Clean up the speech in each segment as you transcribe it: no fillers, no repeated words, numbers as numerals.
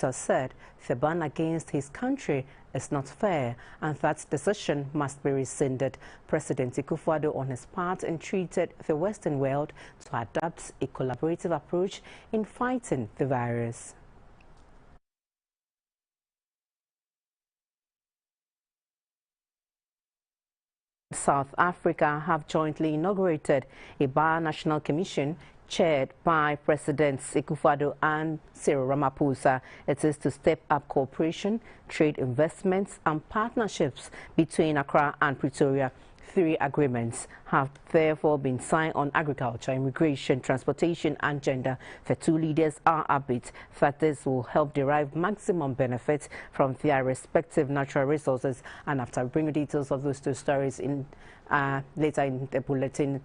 said the ban against his country is not fair and that decision must be rescinded. President Akufo-Addo, on his part, entreated the Western world to adopt a collaborative approach in fighting the virus. South Africa have jointly inaugurated a bi-national commission chaired by Presidents Akufo-Addo and Cyril Ramaphosa. It is to step up cooperation, trade investments and partnerships between Accra and Pretoria. 3 agreements have therefore been signed on agriculture, immigration, transportation and gender. The 2 leaders are upbeat that this will help derive maximum benefits from their respective natural resources. And after bringing details of those 2 stories in later in the bulletin,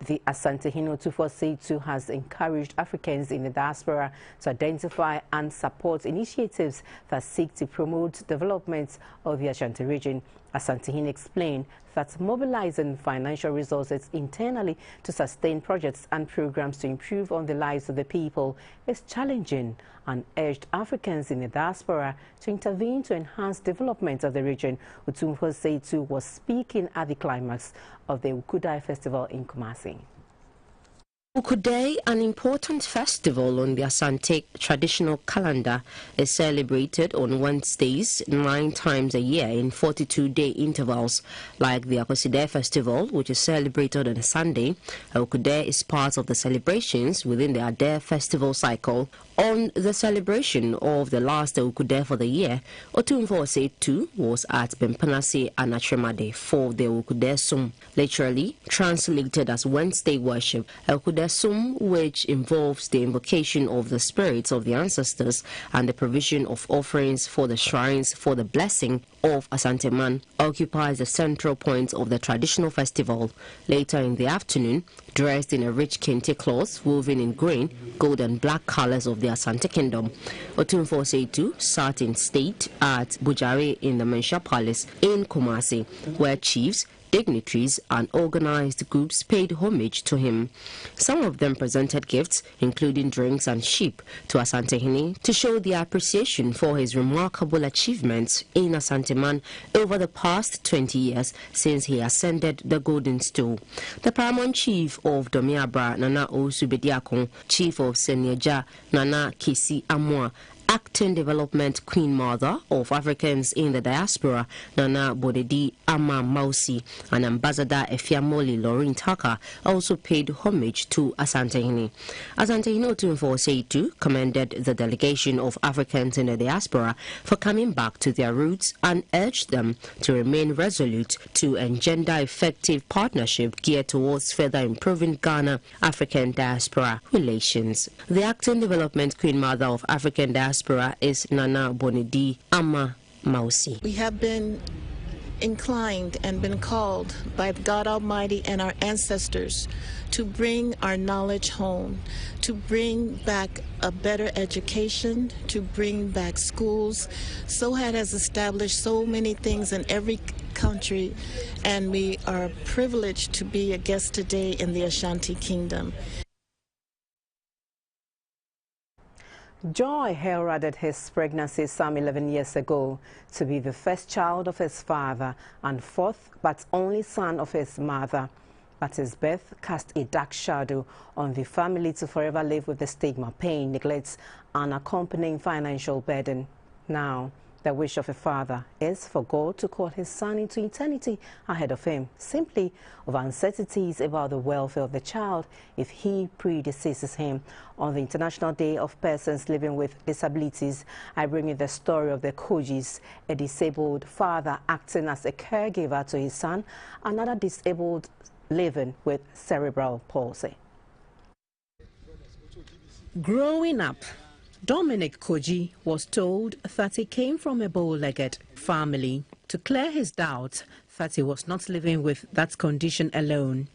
the Asante Hino 24C2 has encouraged Africans in the diaspora to identify and support initiatives that seek to promote development of the Ashanti region. Asante Hino explained that mobilizing financial resources internally to sustain projects and programs to improve on the lives of the people is challenging, and urged Africans in the diaspora to intervene to enhance development of the region. 24C2 was speaking at the climax of the Awukudae festival in Kumasi. Awukudae, an important festival on the Asante traditional calendar, is celebrated on Wednesdays 9 times a year in 42-day intervals. Like the Awukudae festival, which is celebrated on a Sunday, Awukudae is part of the celebrations within the Adair festival cycle. On the celebration of the last Awukudae for the year, 24C2 was at Bempanase Anatremade for the Awukudae Sum, literally translated as Wednesday worship. Awukudae Sum, which involves the invocation of the spirits of the ancestors and the provision of offerings for the shrines for the blessing of Asante Man, occupies the central point of the traditional festival. Later in the afternoon, dressed in a rich kente cloth woven in green, gold and black colors of the Asante Kingdom, 24C2 sat in state at Bujare in the Mensha Palace in Kumasi, where chiefs, dignitaries and organized groups paid homage to him. Some of them presented gifts, including drinks and sheep, to Asante Hene to show their appreciation for his remarkable achievements in Asante Man over the past 20 years since he ascended the golden stool. The paramount chief of Domiabra, Nana Osubediakon, chief of Senyeja, Nana Kisi Amwa, acting development queen mother of Africans in the diaspora, Nana Bodedi Ama Mausi, and Ambassador Efiamoli Lauren Tucker also paid homage to Asante Hene. Asante Hene 24C2 commended the delegation of Africans in the diaspora for coming back to their roots and urged them to remain resolute to engender effective partnership geared towards further improving Ghana-African diaspora relations. The acting development queen mother of African diaspora is Nana Bonedi Ama Mausi. We have been inclined and been called by God Almighty and our ancestors to bring our knowledge home, to bring back a better education, to bring back schools. SOHAD has established so many things in every country, and we are privileged to be a guest today in the Ashanti Kingdom. Joy heralded his pregnancy some 11 years ago to be the first child of his father and 4th but only son of his mother. But his birth cast a dark shadow on the family to forever live with the stigma, pain, neglect, and accompanying financial burden. Now, the wish of a father is for God to call his son into eternity ahead of him, simply of uncertainties about the welfare of the child if he predeceases him. On the International Day of Persons Living with Disabilities, I bring you the story of the Kodzis, a disabled father acting as a caregiver to his son, another disabled living with cerebral palsy. Growing up, Dominic Kodzi was told that he came from a bow-legged family. To clear his doubt that he was not living with that condition alone,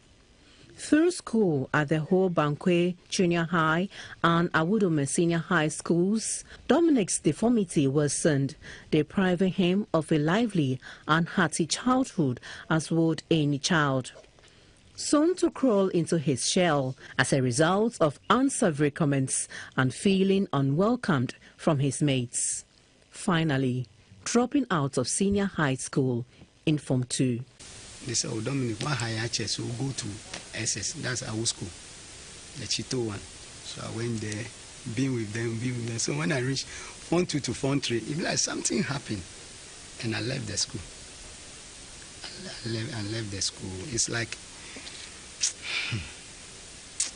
through school at the Ho Bankwe Junior High and Awukudae Senior High schools, Dominic's deformity worsened, depriving him of a lively and hearty childhood as would any child. soon to crawl into his shell as a result of unsavory comments and feeling unwelcomed from his mates. Finally, dropping out of senior high school in Form 2. They said, oh, Dominic, what higher chess? So go to SS. That's our school, the Chito one. So I went there, being with them. So when I reached Form 2 to Form 3, it was like something happened. And I left the school. I left the school. It's like,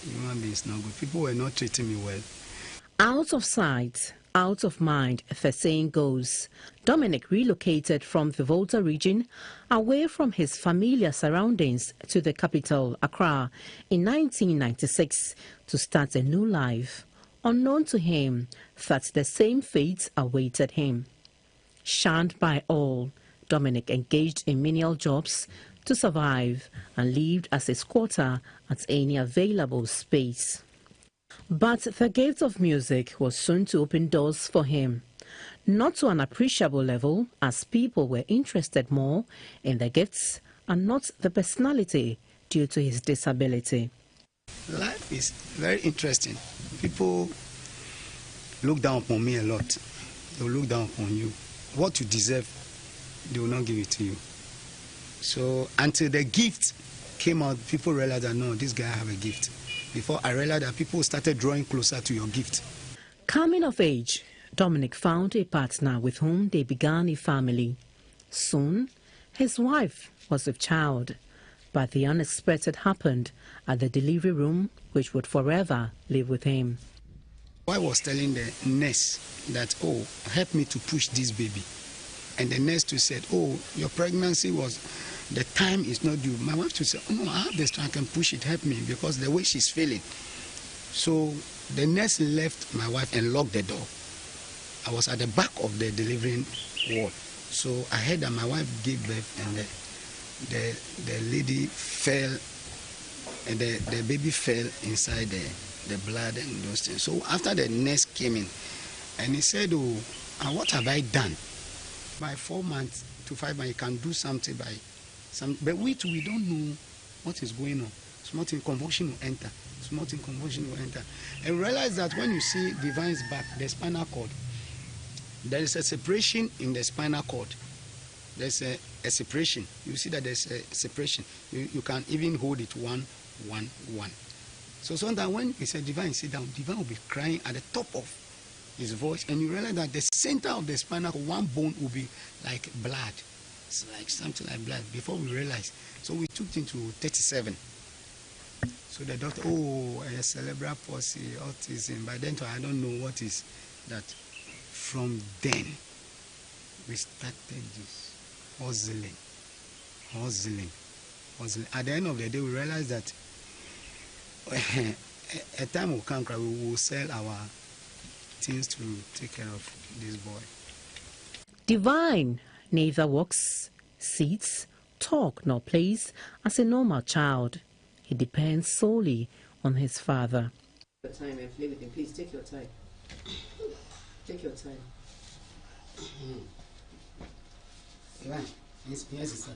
human beings not good. People were not treating me well. Out of sight, out of mind, the saying goes. Dominic relocated from the Volta region away from his familiar surroundings to the capital, Accra, in 1996 to start a new life. Unknown to him that the same fate awaited him. Shunned by all, Dominic engaged in menial jobs to survive and lived as a squatter at any available space. But the gift of music was soon to open doors for him, not to an appreciable level, as people were interested more in the gifts and not the personality due to his disability. Life is very interesting. People look down upon me a lot. They will look down upon you. What you deserve, they will not give it to you. So until the gift came out, people realized that no, this guy have a gift. Before I realized that people started drawing closer to your gift. Coming of age, Dominic found a partner with whom they began a family. Soon, his wife was with child, but the unexpected happened at the delivery room, which would forever live with him. I was telling the nurse that, oh, help me to push this baby. And the nurse too said, oh, your pregnancy was, the time is not due. My wife too said, oh, no, I have this, I can push it, help me, because the way she's feeling. So the nurse left my wife and locked the door. I was at the back of the delivering ward. So I heard that my wife gave birth and the lady fell, and the baby fell inside the blood and those things. So after the nurse came in, and he said, oh, and what have I done? By 4 months to 5 months, you can do something by some, but we don't know what is going on. Small thing convulsion will enter. Small thing convulsion will enter. And realize that when you see Divine's back, the spinal cord, there is a separation in the spinal cord. There's a separation. You see that there's a separation. You can even hold it 1, 1, 1. So sometimes when he said, Divine, sit down, Divine will be crying at the top of his voice, and you realize that the center of the spinal cord, one bone will be like blood. It's like something like blood before we realized. So we took him to 37. So the doctor, oh, a cerebral palsy, autism. By then, I don't know what is that. From then, we started this hustling. At the end of the day, we realized that a time will come, we will sell our things to take care of this boy. Divine neither walks, sits, talks, nor plays as a normal child. He depends solely on his father. Time and play with him. Please take your time. Take your time. Yes, sir.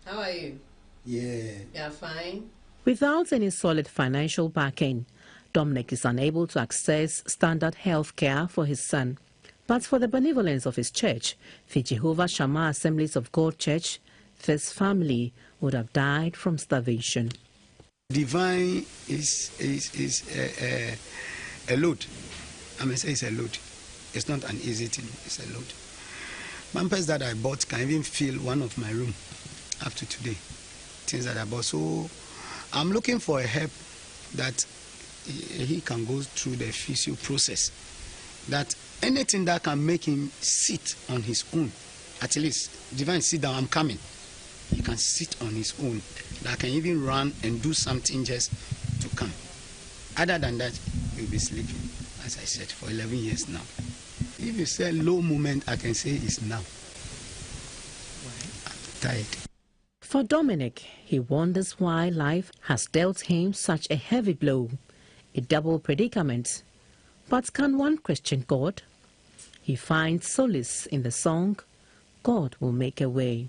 How are you? Yeah. Yeah, fine. Without any solid financial backing, Dominic is unable to access standard health care for his son. But for the benevolence of his church, the Jehovah Shammah Assemblies of God Church, this family would have died from starvation. Divine is a load. I mean, say it's a load. It's not an easy thing. It's a load. Pampers that I bought can even fill one of my room up to today. Things that I bought. So I'm looking for a help that he can go through the physio process. That anything that can make him sit on his own, at least, Divine, sit down, I'm coming. He can sit on his own. That can even run and do something just to come. Other than that, he'll be sleeping, as I said, for 11 years now. If you say low moment, I can say it's now. I'm tired. For Dominic, he wonders why life has dealt him such a heavy blow. a double predicament. But can one question God? He finds solace in the song, God will make a way.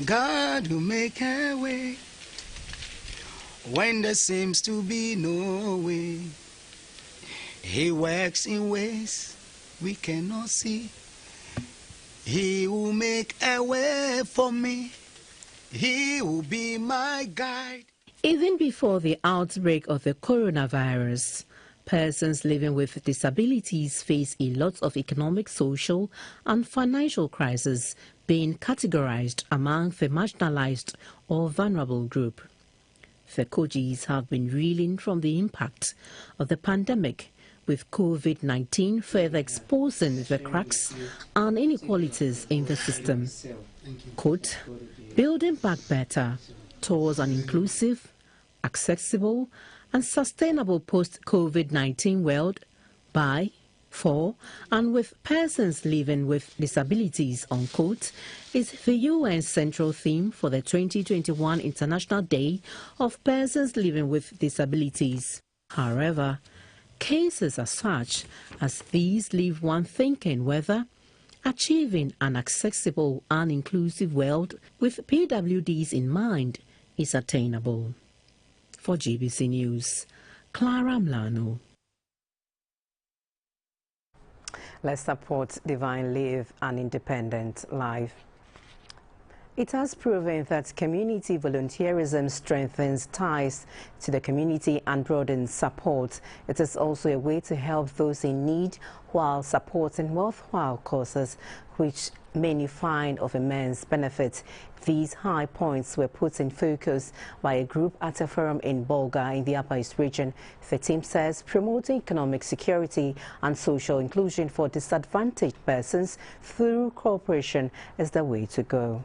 God will make a way when there seems to be no way. He works in ways we cannot see. He will make a way for me. He will be my guide. Even before the outbreak of the coronavirus, persons living with disabilities face a lot of economic, social and financial crises, being categorized among the marginalized or vulnerable group. The Kodzis have been reeling from the impact of the pandemic, with COVID-19 further exposing the cracks and inequalities in the system. Quote, building back better towards an inclusive, accessible and sustainable post-COVID-19 world by, for and with persons living with disabilities, unquote, is the UN's central theme for the 2021 International Day of Persons Living with Disabilities. However, cases as such as these leave one thinking whether achieving an accessible and inclusive world with PWDs in mind is attainable. For GBC News, Clara Mlano. Let's support Divine Live and Independent Life. It has proven that community volunteerism strengthens ties to the community and broadens support. It is also a way to help those in need while supporting worthwhile causes which many find of immense benefit. These high points were put in focus by a group at a forum in Bolga in the Upper East region. The team says promoting economic security and social inclusion for disadvantaged persons through cooperation is the way to go.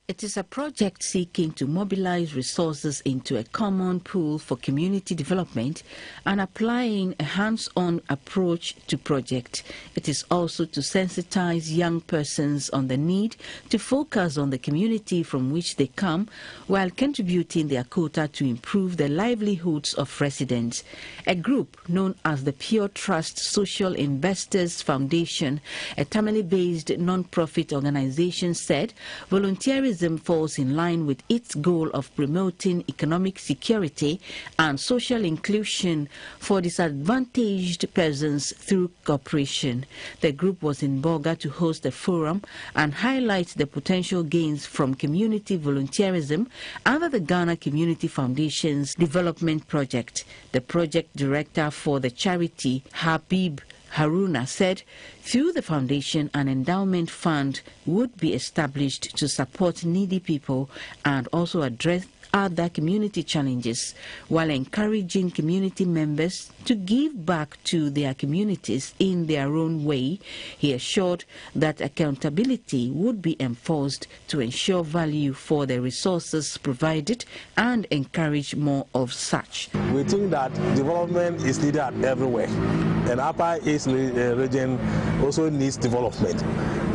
It is a project seeking to mobilize resources into a common pool for community development and applying a hands-on approach to project. It is also to sensitize young persons on the need to focus on the community from which they come while contributing their quota to improve the livelihoods of residents. A group known as the Pure Trust Social Investors Foundation, a Tamale-based non-profit organization, said volunteerism falls in line with its goal of promoting economic security and social inclusion for disadvantaged persons through cooperation. The group was in Bolga to host a forum and highlight the potential gains from community volunteerism under the Ghana Community Foundation's development project. The project director for the charity, Habib Haruna, said through the foundation an endowment fund would be established to support needy people and also address other community challenges while encouraging community members to give back to their communities in their own way. He assured that accountability would be enforced to ensure value for the resources provided and encourage more of such. We think that development is needed everywhere, and Upper East region also needs development.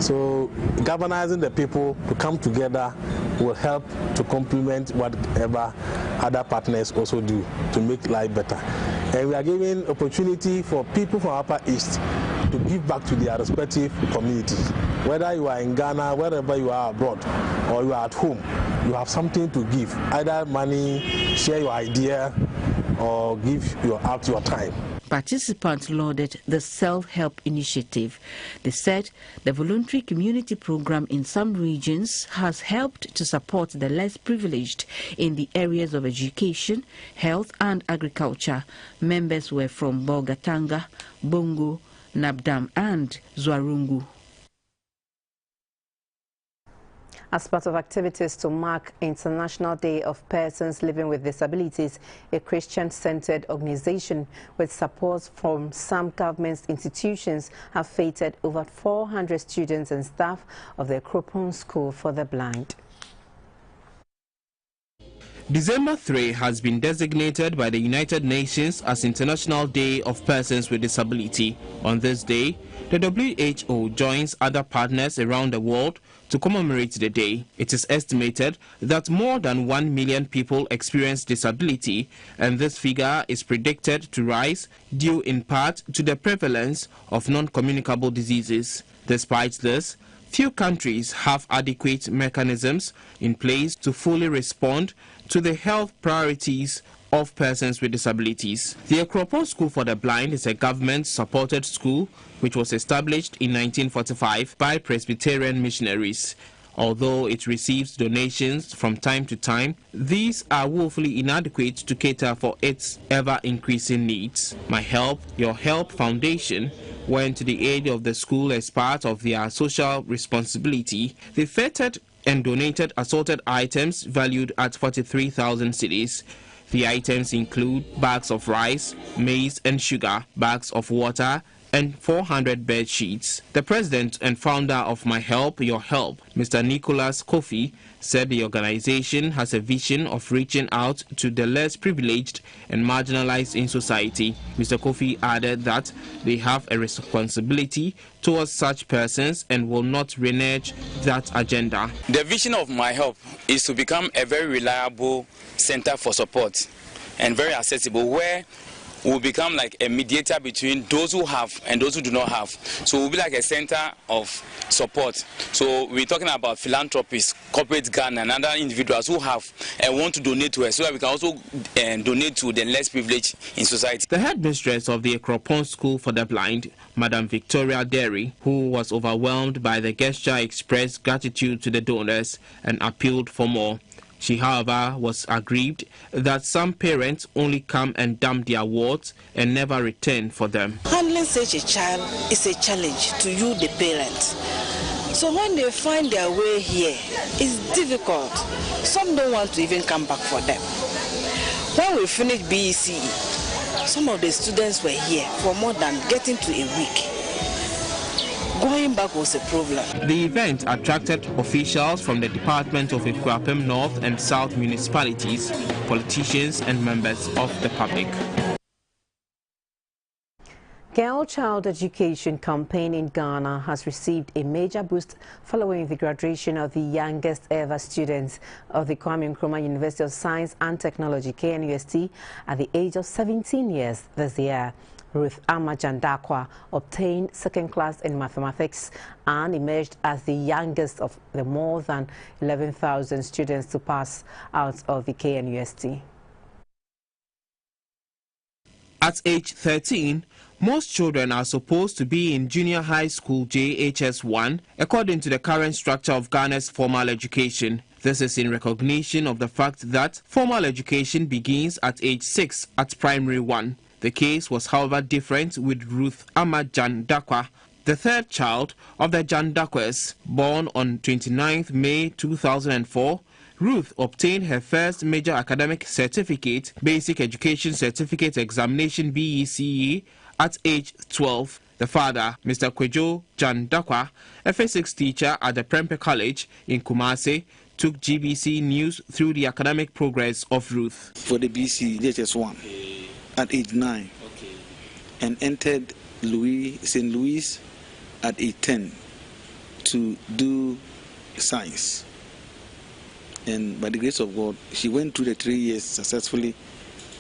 So galvanizing the people to come together will help to complement whatever other partners also do to make life better. And we are giving opportunity for people from Upper East to give back to their respective communities. Whether you are in Ghana, wherever you are abroad, or you are at home, you have something to give. Either money, share your idea, or give your time. Participants lauded the self-help initiative. They said the voluntary community program in some regions has helped to support the less privileged in the areas of education, health and agriculture. Members were from Bolgatanga, Bongo, Nabdam and Zwarungu. As part of activities to mark International Day of Persons Living with Disabilities, a Christian-centered organization with support from some government institutions have feted over 400 students and staff of the Kropon School for the Blind. December 3 has been designated by the United Nations as International Day of Persons with Disability. On this day, The WHO joins other partners around the world to commemorate the day. It is estimated that more than 1 million people experience disability, and this figure is predicted to rise due in part to the prevalence of non-communicable diseases. Despite this, few countries have adequate mechanisms in place to fully respond to the health priorities of persons with disabilities. The Akropong School for the Blind is a government-supported school which was established in 1945 by Presbyterian missionaries. Although it receives donations from time to time, these are woefully inadequate to cater for its ever-increasing needs. My Help, Your Help Foundation went to the aid of the school as part of their social responsibility. They feted and donated assorted items valued at 43,000 cedis. The items include bags of rice, maize and sugar, bags of water, and 400 bed sheets. The president and founder of My Help, Your Help, Mr. Nicholas Kofi, said the organization has a vision of reaching out to the less privileged and marginalized in society. Mr. Kofi added that they have a responsibility towards such persons and will not renege that agenda. The vision of My Help is to become a very reliable center for support and very accessible, where will become like a mediator between those who have and those who do not have. So we'll be like a center of support. So we're talking about philanthropists, corporate Ghana, and other individuals who have and want to donate to us, so that we can also donate to the less privileged in society. The headmistress of the Akropong School for the Blind, Madam Victoria Derry, who was overwhelmed by the gesture, expressed gratitude to the donors and appealed for more. She, however, was aggrieved that some parents only come and dump their awards and never return for them. Handling such a child is a challenge to you, the parents. So when they find their way here, it's difficult. Some don't want to even come back for them. When we finished BECE, some of the students were here for more than getting to a week. Going back was a problem. The event attracted officials from the Department of Equipment North and South municipalities, politicians and members of the public. Girl Child Education campaign in Ghana has received a major boost following the graduation of the youngest ever students of the Kwame Nkrumah University of Science and Technology, KNUST, at the age of 17 years this year. Ruth Amajandakwa obtained second class in mathematics and emerged as the youngest of the more than 11,000 students to pass out of the KNUST. At age 13, most children are supposed to be in junior high school JHS1 according to the current structure of Ghana's formal education. This is in recognition of the fact that formal education begins at age 6 at primary 1. The case was, however, different with Ruth Amajandakwa, the third child of the Jandakwas. Born on 29th May 2004, Ruth obtained her first major academic certificate, Basic Education Certificate Examination BECE, at age 12. The father, Mr. Kwejo Jandakwa, a physics teacher at the Prempeh College in Kumasi, took GBC News through the academic progress of Ruth. For the BC JHS1 at age 9, and entered St. Louis at age 10 to do science. And by the grace of God, she went through the 3 years successfully,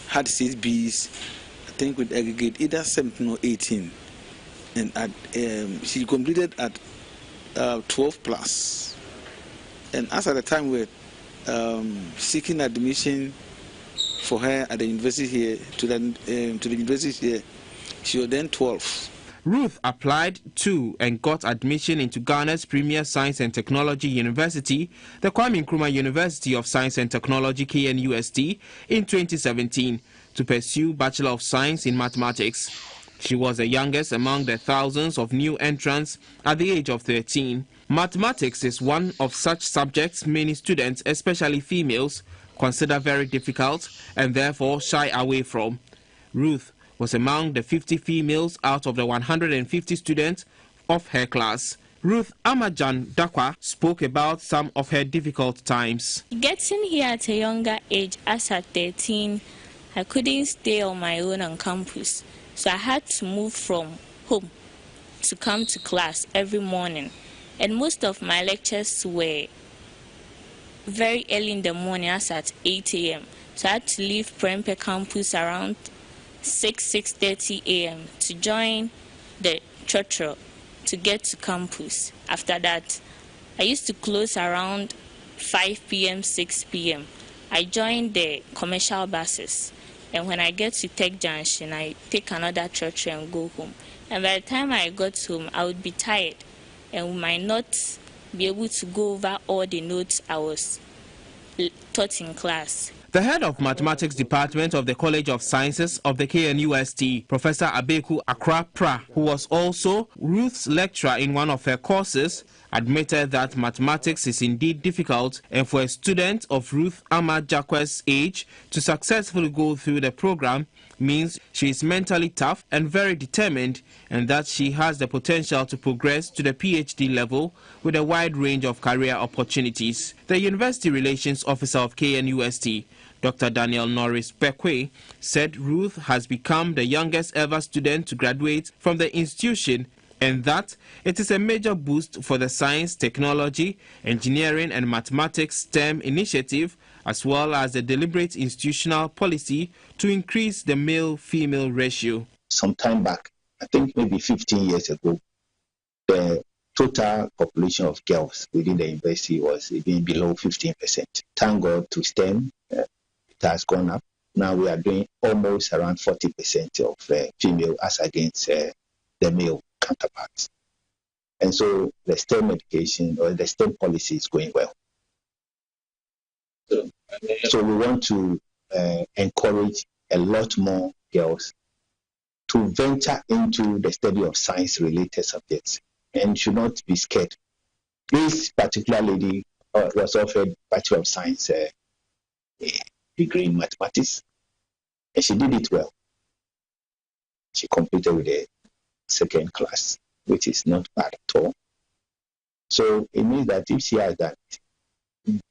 had 6 Bs, I think with aggregate either 17 or 18. And she completed at 12 plus. And as at the time we were seeking admission for her at the university here, to the university here, she was then 12. Ruth applied to and got admission into Ghana's premier science and technology university, the Kwame Nkrumah University of Science and Technology, KNUST, in 2017 to pursue Bachelor of Science in Mathematics. She was the youngest among the thousands of new entrants at the age of 13. Mathematics is one of such subjects many students, especially females, consider very difficult and therefore shy away from. Ruth was among the 50 females out of the 150 students of her class. Ruth Amajandakwa spoke about some of her difficult times. Getting here at a younger age, as at 13, I couldn't stay on my own on campus, so I had to move from home. to come to class every morning. And most of my lectures were very early in the morning, as at 8 a.m. So I had to leave Prempeh campus around 6:30 a.m. to join the church to get to campus. After that, I used to close around 5 p.m., 6 p.m. I joined the commercial buses. And when I get to Tech Junction, I take another church and go home. And by the time I got home, I would be tired and might not be able to go over all the notes I was taught in class. The head of Mathematics Department of the College of Sciences of the KNUST, Professor Abeku Akrapra, who was also Ruth's lecturer in one of her courses, admitted that mathematics is indeed difficult, and for a student of Ruth Ahmad Jacques's age to successfully go through the program means she is mentally tough and very determined, and that she has the potential to progress to the PhD level with a wide range of career opportunities. The University Relations Officer of KNUST, Dr. Daniel Norris Bekwe, said Ruth has become the youngest ever student to graduate from the institution, and that it is a major boost for the science, technology, engineering and mathematics STEM initiative, as well as the deliberate institutional policy to increase the male-female ratio. Some time back, I think maybe 15 years ago, the total population of girls within the university was even below 15%. Thank God to STEM, it has gone up. Now we are doing almost around 40% of female as against the male counterparts. And so the STEM education or the STEM policy is going well. So we want to encourage a lot more girls to venture into the study of science-related subjects and should not be scared. This particular lady was offered Bachelor of Science degree in mathematics, and she did it well. She completed with a second class, which is not bad at all. So it means that if she has that,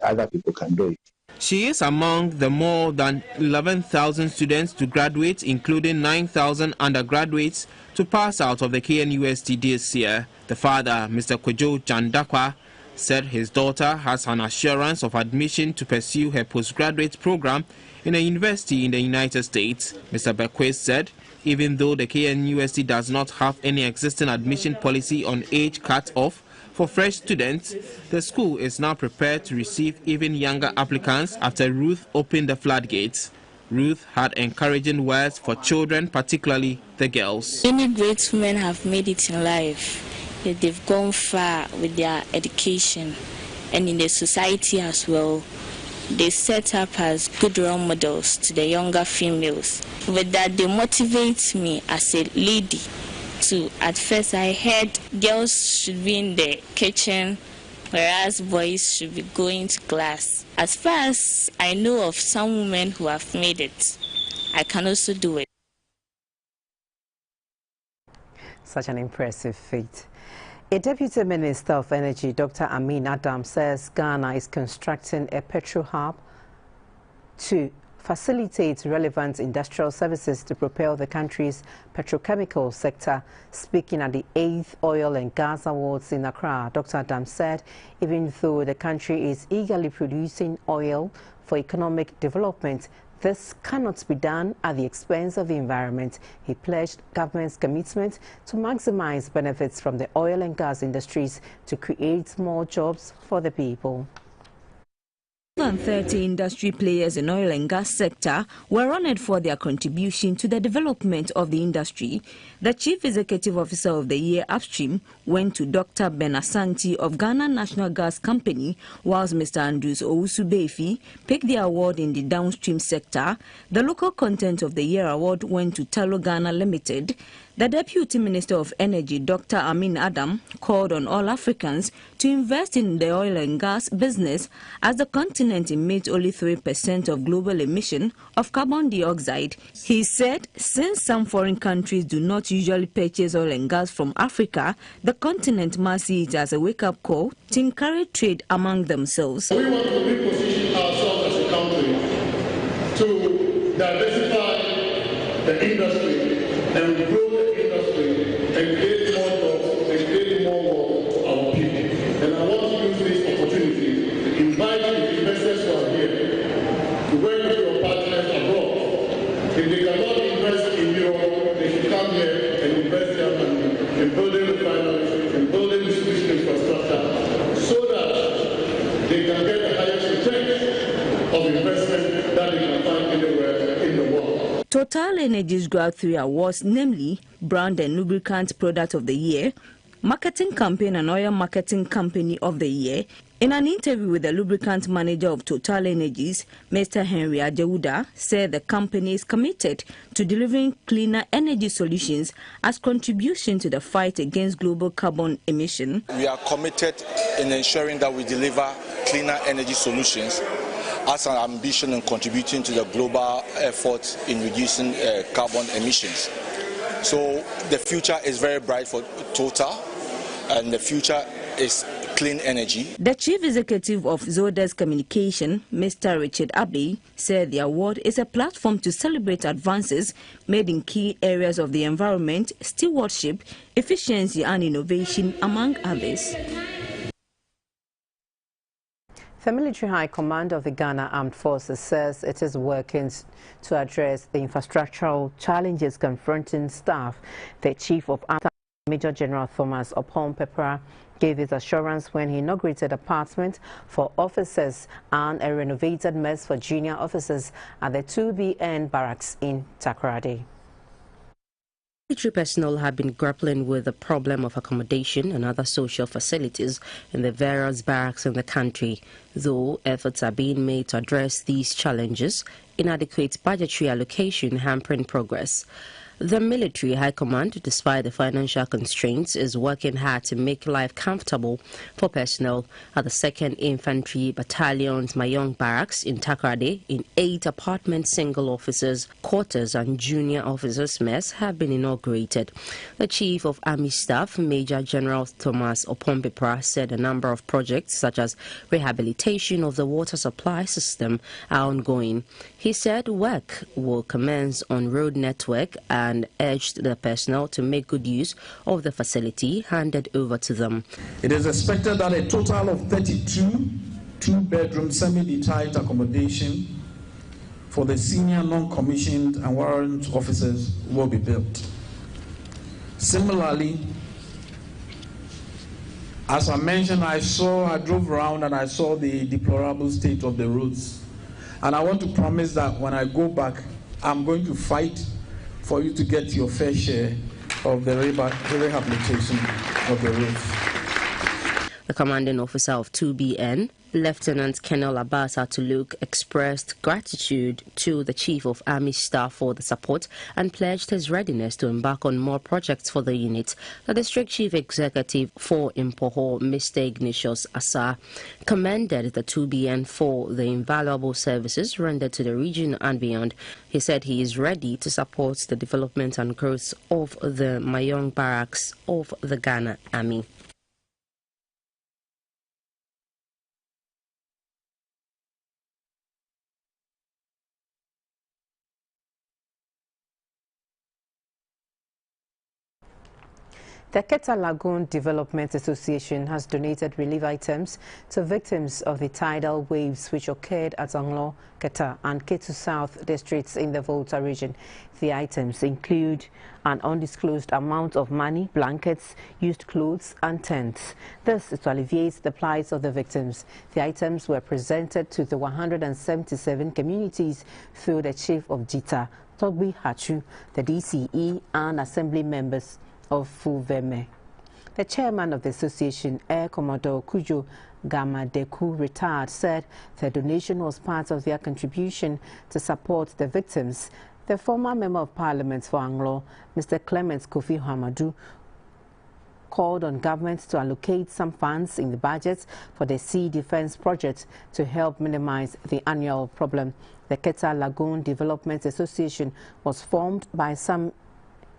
other people can do it. She is among the more than 11,000 students to graduate, including 9,000 undergraduates to pass out of the KNUST this year. The father, Mr. Kwejo Jandakwa, said his daughter has an assurance of admission to pursue her postgraduate program in a university in the United States. Mr. Bekwe said even though the KNUST does not have any existing admission policy on age cut-off for fresh students, the school is now prepared to receive even younger applicants after Ruth opened the floodgates. Ruth had encouraging words for children, particularly the girls. Many great women have made it in life. They've gone far with their education, and in the society as well. They set up as good role models to the younger females. With that, they motivate me as a lady to, at first I heard girls should be in the kitchen, whereas boys should be going to class. As far as I know of some women who have made it, I can also do it. Such an impressive feat. A Deputy Minister of Energy, Dr. Amin Adam, says Ghana is constructing a petrol hub to facilitate relevant industrial services to propel the country's petrochemical sector. Speaking at the 8th Oil and Gas Awards in Accra, Dr. Adam said even though the country is eagerly producing oil for economic development, this cannot be done at the expense of the environment. He pledged government's commitment to maximize benefits from the oil and gas industries to create more jobs for the people. More than 30 industry players in oil and gas sector were honored for their contribution to the development of the industry. The Chief Executive Officer of the Year Upstream went to Dr. Ben Asante of Ghana National Gas Company, whilst Mr. Andrews Owusu-Befi picked the award in the downstream sector. The Local Content of the Year award went to Tello Ghana Limited. The Deputy Minister of Energy, Dr. Amin Adam, called on all Africans to invest in the oil and gas business as the continent emits only 3% of global emission of carbon dioxide. He said since some foreign countries do not usually purchase oil and gas from Africa, the continent must see it as a wake-up call to encourage trade among themselves. We want to reposition ourselves as a country to diversify the industry and grow the industry and create more jobs investors who are here to work with your partners abroad. If they cannot invest in Europe, they should come here and invest their money in building refineries, in building distribution infrastructure, so that they can get the highest returns of investment that they can find anywhere in the world. Total Energies grabbed 3 awards, namely Brand and Lubricant Product of the Year, Marketing Campaign and Oil Marketing Company of the Year. In an interview with the lubricant manager of Total Energies, Mr. Henry Awukudae said the company is committed to delivering cleaner energy solutions as contribution to the fight against global carbon emission. We are committed in ensuring that we deliver cleaner energy solutions as an ambition in contributing to the global effort in reducing carbon emissions. So the future is very bright for Total, and the future is clean energy. The chief executive of Zodes Communication, Mr. Richard Abbey, said the award is a platform to celebrate advances made in key areas of the environment, stewardship, efficiency and innovation, among others. The Military High Command of the Ghana Armed Forces says it is working to address the infrastructural challenges confronting staff. The Chief of Army, Major General Thomas Oppong-Pepra, gave his assurance when he inaugurated apartments for officers and a renovated mess for junior officers at the 2BN barracks in Takoradi. Military personnel have been grappling with the problem of accommodation and other social facilities in the various barracks in the country. Though efforts are being made to address these challenges, inadequate budgetary allocation hampering progress. The Military High Command, despite the financial constraints, is working hard to make life comfortable for personnel at the 2nd Infantry Battalion's Mayong Barracks in Takoradi. In 8 apartment single officers' quarters and junior officers' mess have been inaugurated. The Chief of Army Staff, Major General Thomas Oppong-Pepra, said a number of projects such as rehabilitation of the water supply system are ongoing. He said work will commence on road network and urged the personnel to make good use of the facility handed over to them. It is expected that a total of 32 two-bedroom semi-detached accommodation for the senior non-commissioned and warrant officers will be built. Similarly, as I mentioned, I drove around and I saw the deplorable state of the roads. And I want to promise that when I go back, I'm going to fight for you to get your fair share of the rehabilitation of the roads. The commanding officer of 2BN, Lieutenant Colonel Abbas Atuluk, expressed gratitude to the Chief of Army Staff for the support and pledged his readiness to embark on more projects for the unit. The District Chief Executive for Impoho, Mr. Ignatius Asa, commended the 2BN for the invaluable services rendered to the region and beyond. He said he is ready to support the development and growth of the Mayong Barracks of the Ghana Army. The Keta Lagoon Development Association has donated relief items to victims of the tidal waves which occurred at Anglo, Keta and Ketu South districts in the Volta region. The items include an undisclosed amount of money, blankets, used clothes and tents. This is to alleviate the plight of the victims. The items were presented to the 177 communities through the Chief of Jita, Togbi Hachu, the DCE and Assembly members of Fuveme. The chairman of the association, Air Commodore Kujo Gamadeku, retired, said the donation was part of their contribution to support the victims. The former member of parliament for Anglo, Mr. Clement Kofi Hamadu, called on government to allocate some funds in the budget for the sea defense project to help minimize the annual problem. The Keta Lagoon Development Association was formed by some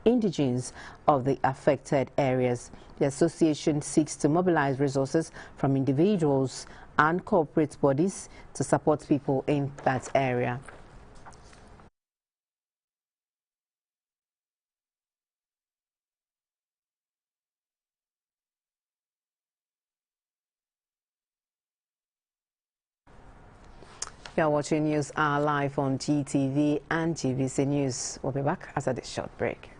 indigenes of the affected areas. The association seeks to mobilize resources from individuals and corporate bodies to support people in that area. You are watching News Hour live on GTV and GVC News. We'll be back after this short break.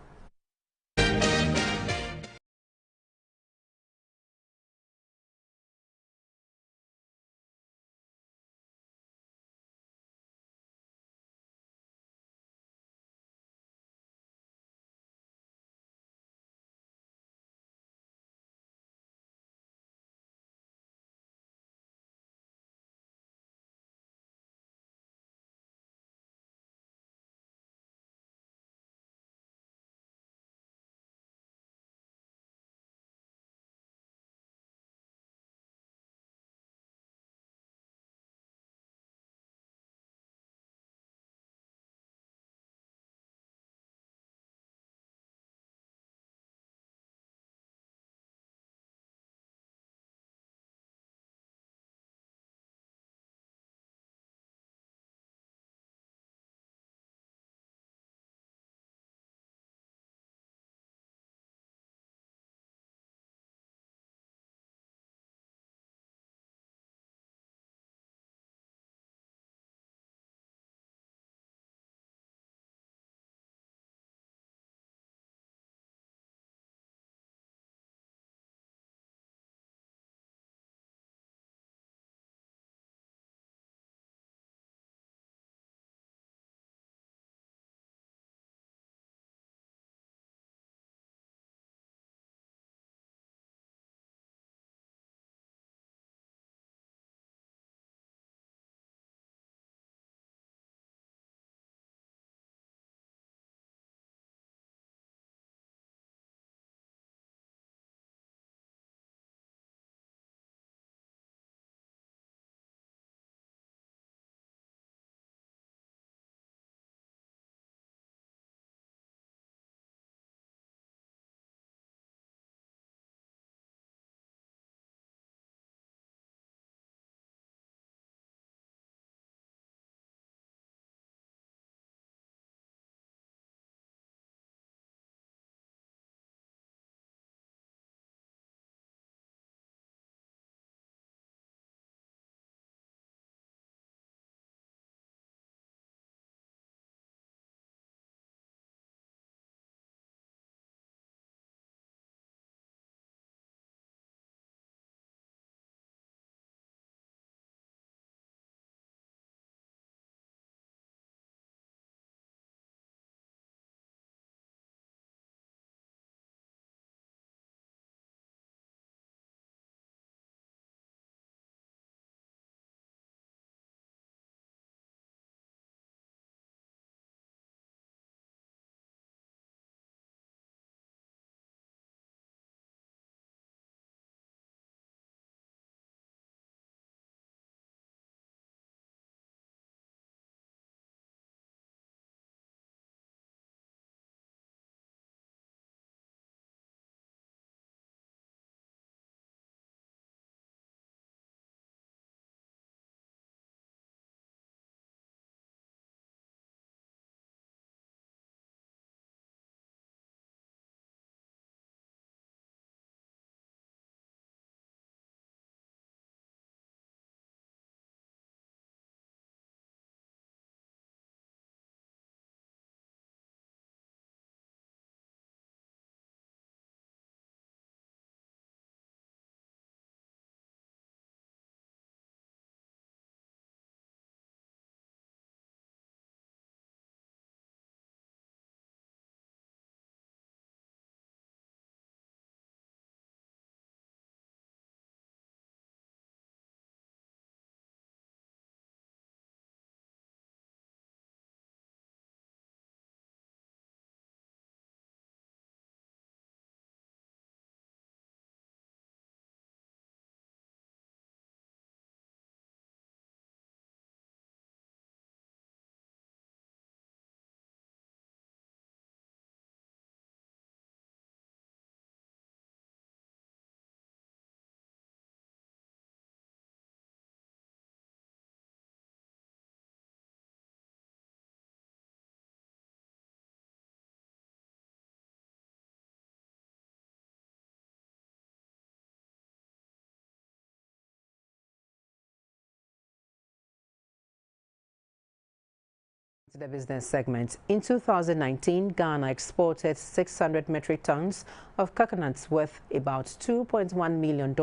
To the business segment. In 2019, Ghana exported 600 metric tons of coconuts worth about $2.1 million.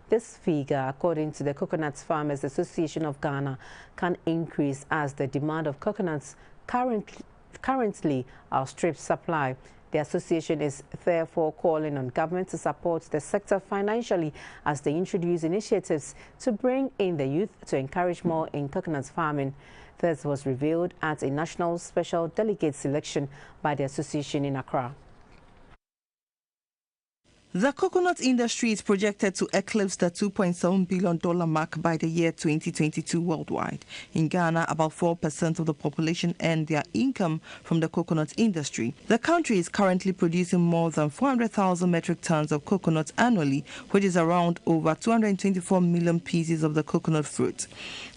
This figure, according to the Coconut Farmers Association of Ghana, can increase as the demand of coconuts currently outstrips supply. The association is therefore calling on government to support the sector financially as they introduce initiatives to bring in the youth to encourage more in coconut farming. This was revealed at a national special delegate selection by the association in Accra. The coconut industry is projected to eclipse the $2.7 billion mark by the year 2022 worldwide. In Ghana, about 4% of the population earn their income from the coconut industry. The country is currently producing more than 400,000 metric tons of coconuts annually, which is around over 224 million pieces of the coconut fruit.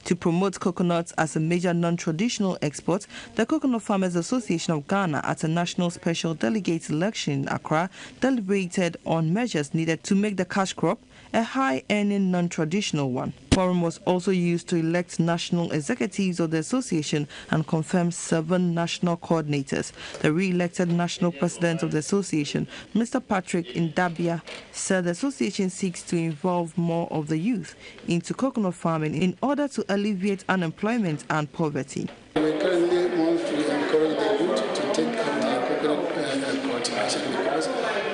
To promote coconuts as a major non-traditional export, the Coconut Farmers Association of Ghana at a national special delegate election in Accra deliberated on measures needed to make the cash crop a high-earning non-traditional one. Forum was also used to elect national executives of the association and confirm 7 national coordinators. The re-elected national president of the association, Mr. Patrick Ndabia, said the association seeks to involve more of the youth into coconut farming in order to alleviate unemployment and poverty. We currently want to encourage the youth to take up the coconut cultivation because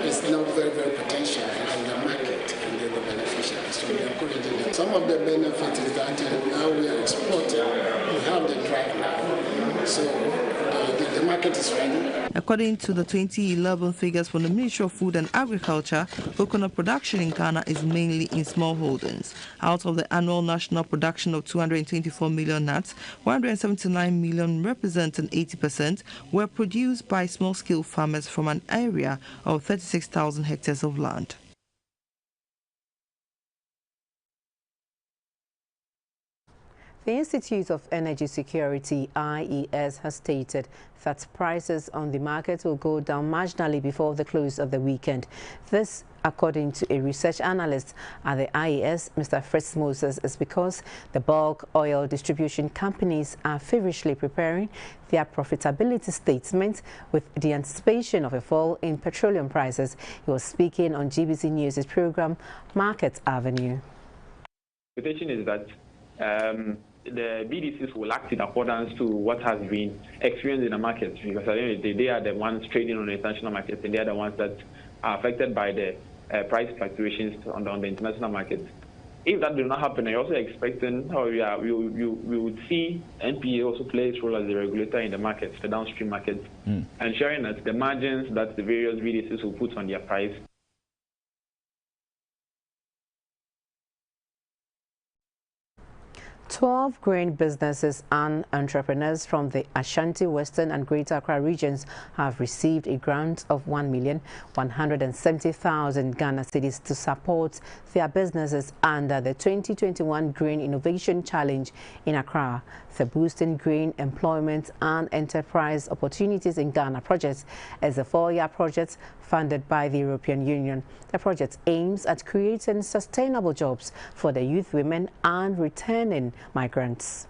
it's now very, very potential in the market and the beneficial. So we encourage them. Some of the benefits is that now we are exporting, we have the drive now. So the market is ready. According to the 2011 figures from the Ministry of Food and Agriculture, coconut production in Ghana is mainly in smallholdings. Out of the annual national production of 224 million nuts, 179 million, representing 80%, were produced by small-scale farmers from an area of 36,000 hectares of land. The Institute of Energy Security, IES, has stated that prices on the market will go down marginally before the close of the weekend. This, according to a research analyst at the IES, Mr. Fritz Moses, is because the bulk oil distribution companies are feverishly preparing their profitability statements with the anticipation of a fall in petroleum prices. He was speaking on GBC News' program, Market Avenue. The expectation is that the BDCs will act in accordance to what has been experienced in the market, because at the end of the day, they are the ones trading on the international market, and they are the ones that are affected by the price fluctuations on the international market. If that does not happen, I'm also expecting we would see NPA also play its role as the regulator in the market, the downstream market, ensuring that the margins that the various BDCs will put on their price 12 grain businesses and entrepreneurs from the Ashanti, Western and Greater Accra regions have received a grant of 1,170,000 Ghana cedis to support their businesses under the 2021 Grain Innovation Challenge in Accra. The Boosting Grain Employment and Enterprise Opportunities in Ghana project is a 4-year project funded by the European Union. The project aims at creating sustainable jobs for the youth, women and returning migrants.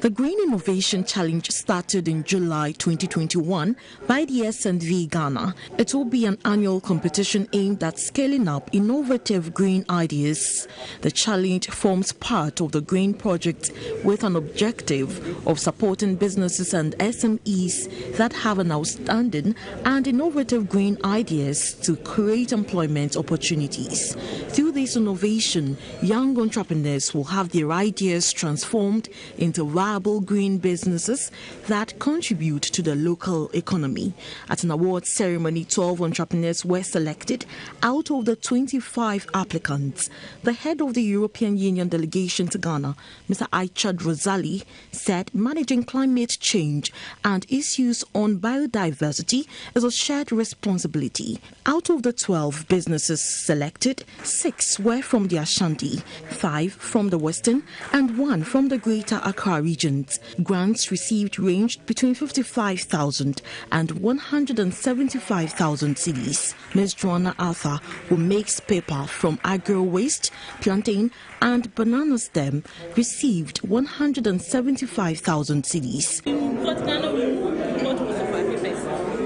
The Green Innovation Challenge started in July 2021 by the S&V Ghana. It will be an annual competition aimed at scaling up innovative green ideas. The challenge forms part of the Green Project with an objective of supporting businesses and SMEs that have an outstanding and innovative green ideas to create employment opportunities. Through this innovation, young entrepreneurs will have their ideas transformed into viable green businesses that contribute to the local economy. At an awards ceremony, 12 entrepreneurs were selected out of the 25 applicants. The head of the European Union delegation to Ghana, Mr. Aichad Rosali, said managing climate change and issues on biodiversity is a shared responsibility. Out of the 12 businesses selected, 6 were from the Ashanti, 5 from the Western and 1 from the Greater Accra diaspora regions. Grants received ranged between 55,000 and 175,000 cedis. Ms. Joanna Arthur, who makes paper from agro waste, plantain and banana stem, received 175,000 cedis.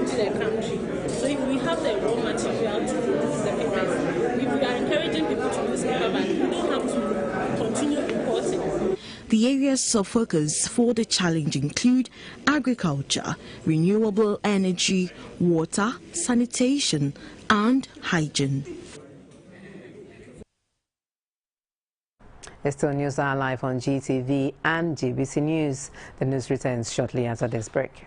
To the country. So if we have the raw material to produce the papers, if we are encouraging people to use paper bag, we don't have to continue importing. The areas of focus for the challenge include agriculture, renewable energy, water, sanitation, and hygiene. Still news are live on GTV and GBC News. The news returns shortly after this break.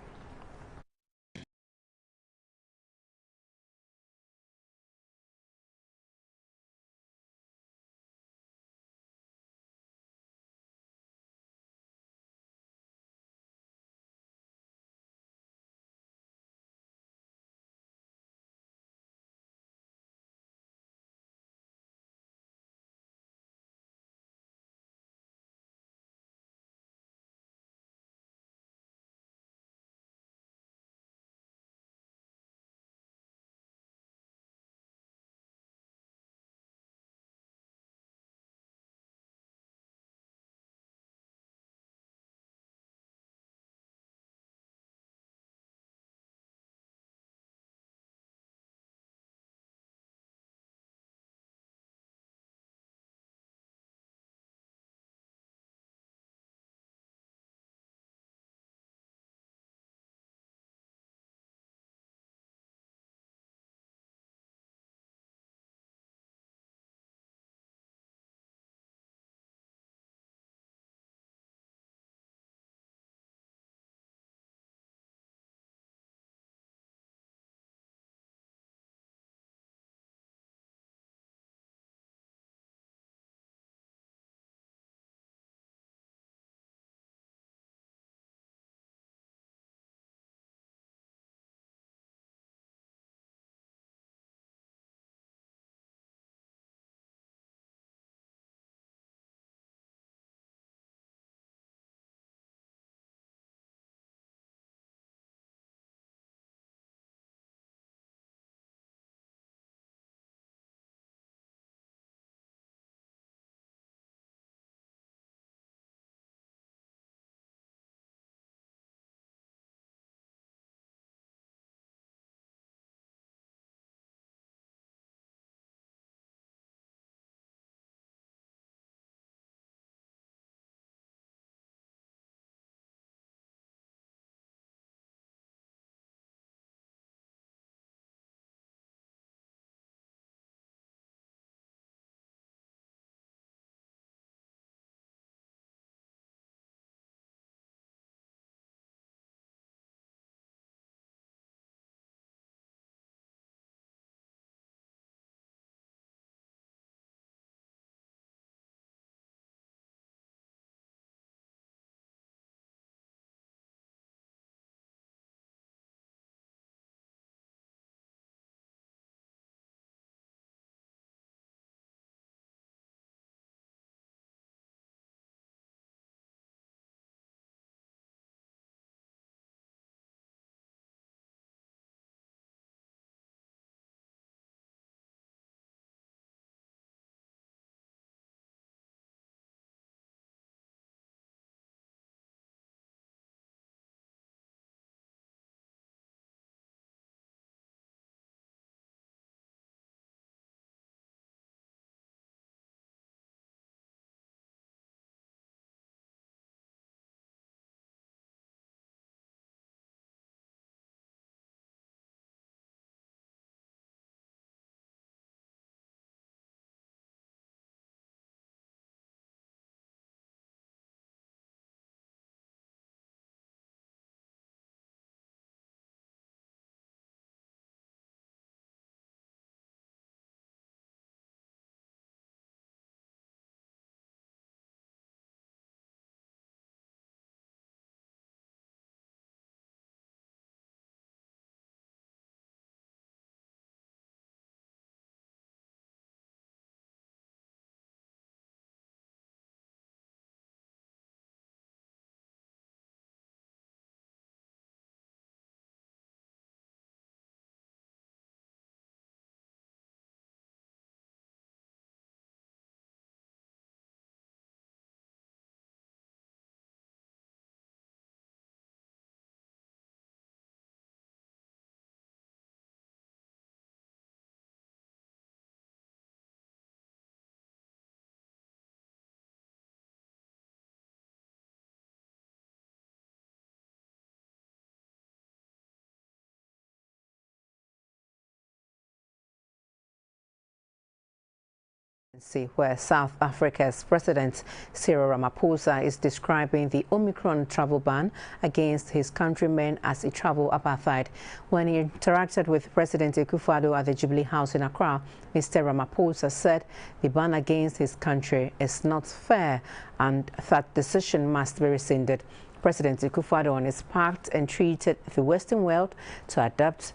Where South Africa's President Cyril Ramaphosa is describing the Omicron travel ban against his countrymen as a travel apartheid. When he interacted with President Akufo-Addo at the Jubilee House in Accra, Mr. Ramaphosa said the ban against his country is not fair and that decision must be rescinded. President Akufo-Addo on his part entreated the Western world to adopt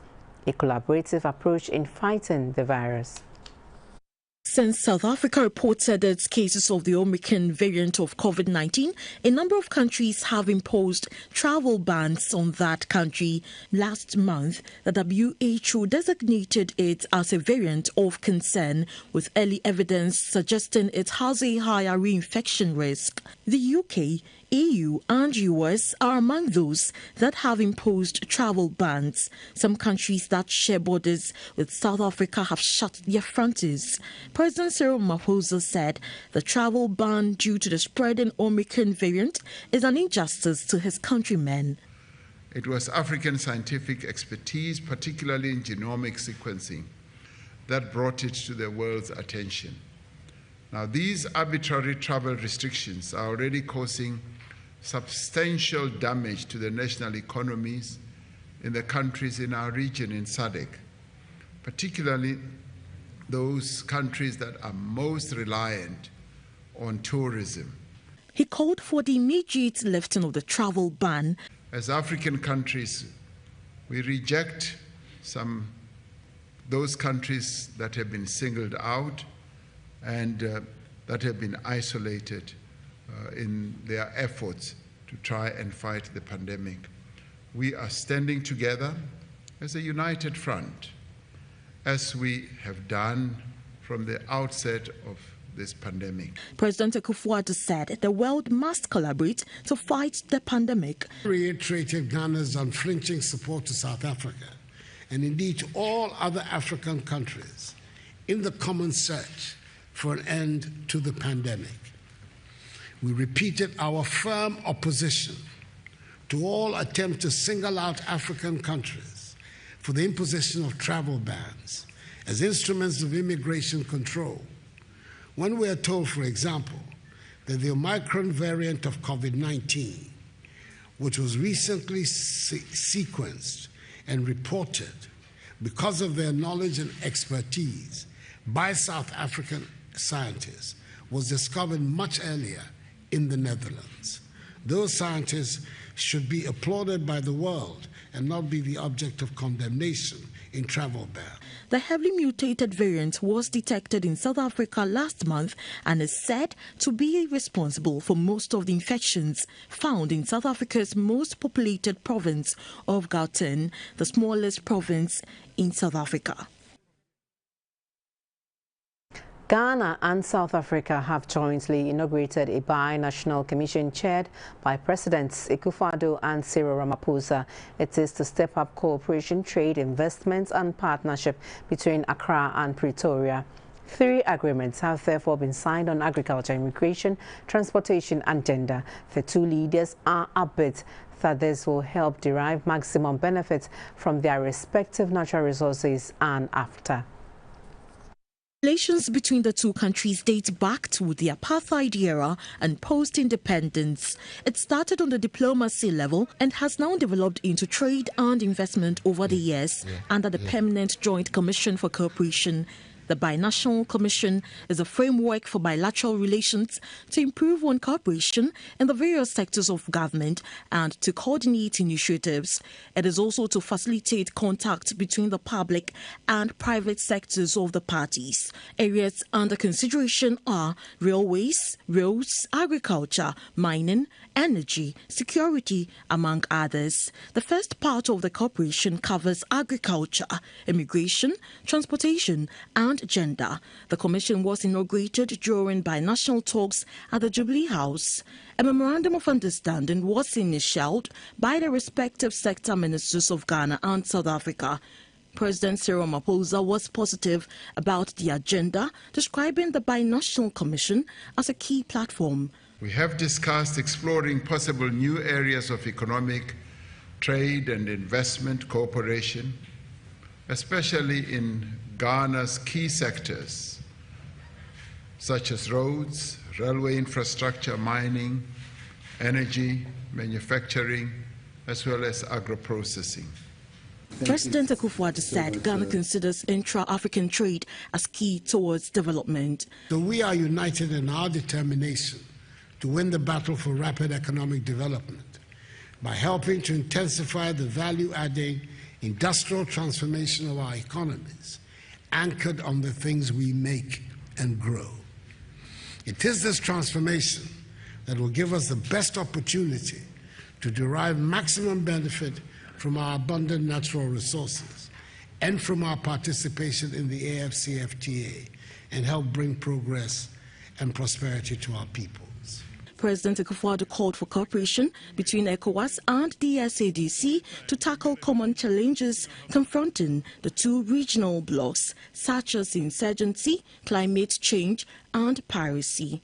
a collaborative approach in fighting the virus. Since South Africa reported its cases of the Omicron variant of COVID-19, a number of countries have imposed travel bans on that country. Last month, the WHO designated it as a variant of concern, with early evidence suggesting it has a higher reinfection risk. The UK, EU and US are among those that have imposed travel bans. Some countries that share borders with South Africa have shut their frontiers. President Cyril Ramaphosa said the travel ban due to the spreading Omicron variant is an injustice to his countrymen. It was African scientific expertise, particularly in genomic sequencing, that brought it to the world's attention. Now, these arbitrary travel restrictions are already causing substantial damage to the national economies in the countries in our region in SADC, particularly those countries that are most reliant on tourism. He called for the immediate lifting of the travel ban. As African countries, we reject those countries that have been singled out and that have been isolated in their efforts to try and fight the pandemic. We are standing together as a united front, as we have done from the outset of this pandemic. President Akufo-Addo said the world must collaborate to fight the pandemic. Reiterated Ghana's unflinching support to South Africa and indeed to all other African countries in the common search for an end to the pandemic. We repeated our firm opposition to all attempts to single out African countries for the imposition of travel bans as instruments of immigration control. When we are told, for example, that the Omicron variant of COVID-19, which was recently sequenced and reported because of their knowledge and expertise by South African scientists, was discovered much earlier in the Netherlands. Those scientists should be applauded by the world and not be the object of condemnation in travel ban. The heavily mutated variant was detected in South Africa last month and is said to be responsible for most of the infections found in South Africa's most populated province of Gauteng, the smallest province in South Africa. Ghana and South Africa have jointly inaugurated a bi-national commission chaired by Presidents Akufo-Addo and Cyril Ramaphosa. It is to step up cooperation, trade, investments and partnership between Accra and Pretoria. 3 agreements have therefore been signed on agriculture, immigration, transportation and gender. The 2 leaders are upbeat that this will help derive maximum benefits from their respective natural resources and after. Relations between the 2 countries date back to the apartheid era and post-independence. It started on the diplomacy level and has now developed into trade and investment over the years under the Permanent Joint Commission for Cooperation. The Binational Commission is a framework for bilateral relations to improve on cooperation in the various sectors of government and to coordinate initiatives. It is also to facilitate contact between the public and private sectors of the parties. Areas under consideration are railways, roads, agriculture, mining, energy, security, among others. The first part of the cooperation covers agriculture, immigration, transportation, and gender. The commission was inaugurated during binational talks at the Jubilee House. A memorandum of understanding was initialed by the respective sector ministers of Ghana and South Africa. President Cyril Ramaphosa was positive about the agenda, describing the binational commission as a key platform. We have discussed exploring possible new areas of economic, trade and investment cooperation, especially in Ghana's key sectors, such as roads, railway infrastructure, mining, energy, manufacturing, as well as agro-processing. President Akufo-Addo said Ghana considers intra-African trade as key towards development. So we are united in our determination to win the battle for rapid economic development by helping to intensify the value-adding industrial transformation of our economies, anchored on the things we make and grow. It is this transformation that will give us the best opportunity to derive maximum benefit from our abundant natural resources and from our participation in the AFCFTA and help bring progress and prosperity to our peoples. President Akufo-Addo called for cooperation between ECOWAS and the SADC to tackle common challenges confronting the two regional blocs, such as insurgency, climate change, and piracy.